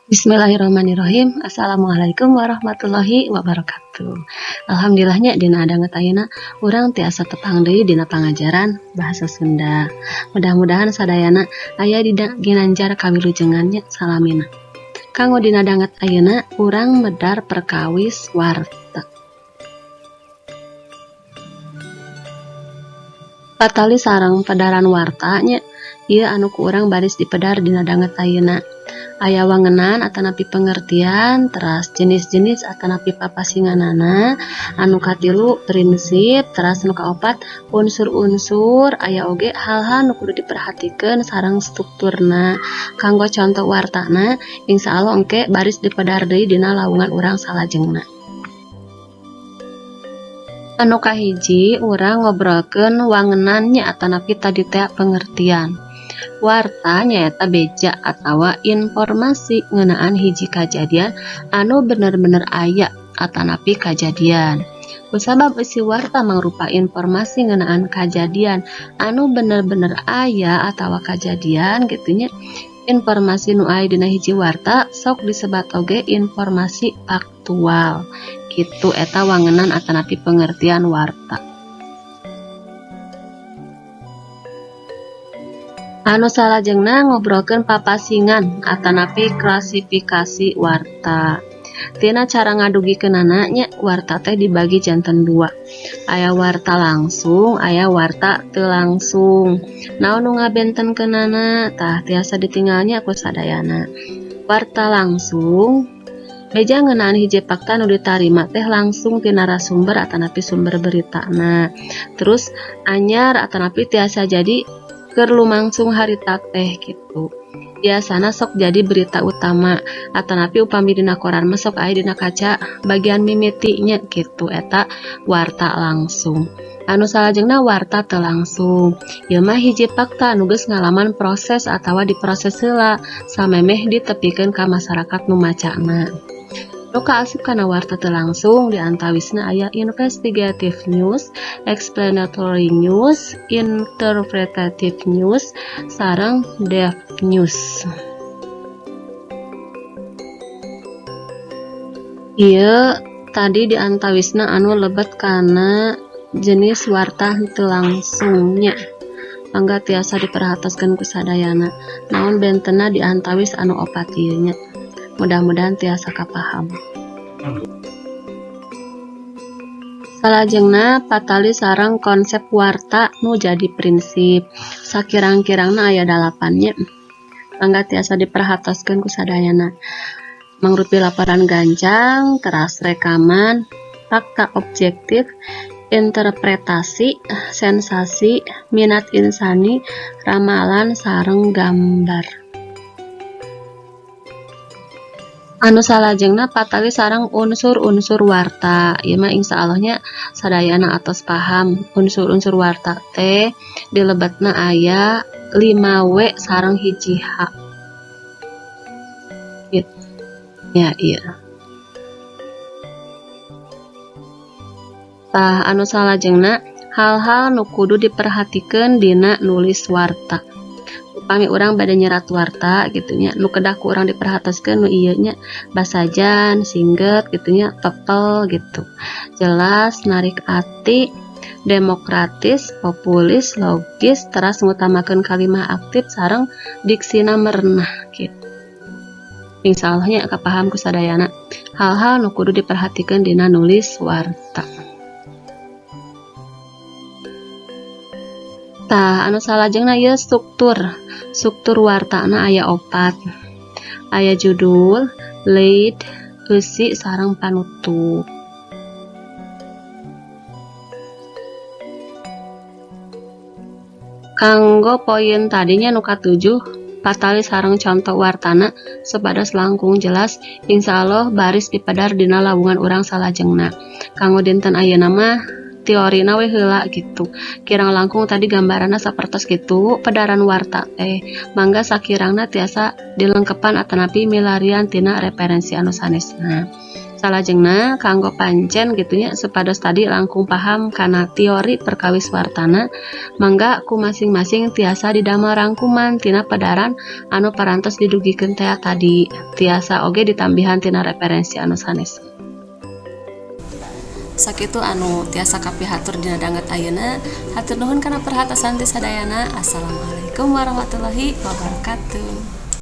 Bismillahirrahmanirrahim. Assalamualaikum warahmatullahi wabarakatuh. Alhamdulillahnya dina adanget ayeuna urang tiasa tepang deui dina pangajaran bahasa Sunda. Mudah-mudahan sadayana aya di ginanjar kawilujengannya salamina. Kanggo dina danget ayeuna urang medar perkawis warteg. Patali sareng pedaran wartanya ieu anu ku urang baris dipedar dina danget ayeuna. Aya wangenan atanapi pengertian, teras jenis-jenis atanapi papasinganana, anu katilu prinsip, teras anu kaopat unsur-unsur, aya oge hal-hal nu kudu diperhatikeun sareng strukturna. Kanggo contoh wartana, insyaallah engke baris dipedar deui dina lawungan urang salajengna. Anu kahiji urang ngobrolkeun wangenannya atanapi tadi teh pengertian. Warta nyaeta beja atawa informasi ngeunaan hiji kajadian anu bener-bener aya atanapi kajadian. Kusabab isi warta mangrupa informasi ngeunaan kajadian anu bener-bener aya atawa kajadian gitunya. Informasi nu aya dina hiji warta sok disebat oge informasi faktual. Kitu eta wangenan atanapi pengertian warta. Anu salajengna ngobrolkeun papasingan atanapi klasifikasi warta. Tina cara ngadugikeunana nya warta teh dibagi janten dua. Aya warta langsung, aya warta teu langsung. Naon nu ngabentenkeunana tah tiasa ditinggalnya ku sadayana. Warta langsung beja ngeunaan hiji fakta nu ditarima teh langsung ti narasumber atanapi sumber beritana. Terus anyar atanapi tiasa jadi keur lumangsung harita teh gitu. Biasana sok jadi berita utama atanapi upami dina koran mah sok aya dina kaca bagian mimitinya gitu eta warta langsung. Anu salajengna warta teu langsung. Ieu mah hiji fakta anu geus ngalaman proses atawa diproses heula samemeh ditepikeun ka masyarakat nu macana. Nu kaasup kana warta teu langsung diantawisna aya investigative news, explanatory news, interpretative news, sareng depth news. Ieu tadi diantawisna anu lebet kana jenis warta teu langsungnya. Mangga tiasa diperhatoskeun ku sadayana. Naon bentena diantawis anu opat ieu nya. Mudah-mudahan tiasa kapaham. Salajengna patali sareng konsep warta nu jadi prinsip. Sakirang-kirangna aya 8-nya. Mangga tiasa diperhatoskeun ku sadayana. Mangrupi laporan gancang, teras rekaman, fakta objektif, interpretasi, sensasi, minat insani, ramalan sareng gambar. Anu salajengna patali sareng unsur-unsur warta. Ieu mah insyaallah sadayana atos paham. Unsur-unsur warta teh dilebetna aya 5W sareng 1H. Gitu. Ya iya. Tah anu salajengna hal-hal nu kudu diperhatikeun dina nulis warta. Upami urang bade nyerat warta gitunya nu kedah ku urang diperhatoskeun nu ieu nya basajan, singget gitunya, tepel gitu. Jelas, narik ati, demokratis, populis, logis, teras ngutamakeun kalimah aktif sareng diksina merenah gitu. Insyaallah nya kapaham ku sadayana hal-hal nu kudu diperhatikeun dina nulis warta. Tah anu salajengna ieu struktur. Struktur wartana aya 4. Aya judul, lead, eusi sareng panutup. Kanggo poin tadinya nu katujuh, patali sareng contoh wartana supados langkung jelas insyaallah baris dipedar dina lawungan urang salajengna. Kanggo dinten ayeuna mah teorina we heula gitu. Kirang langkung tadi gambaranna sapertos gitu pedaran warta teh. Mangga sakirangna tiasa dilengkepan atanapi milarian tina referensi anu sanesna. Salajengna kanggo pancen gitunya supados tadi langkung paham kana teori perkawis wartana, mangga ku masing-masing tiasa didamel rangkuman tina pedaran anu parantos didugikeun tea tadi, tiasa oge ditambihan tina referensi anu sanes. Sakitu anu tiasa kapihatur dina danget ayeuna, hatur nuhun kana perhatosan ti sadayana. Assalamualaikum warahmatullahi wabarakatuh.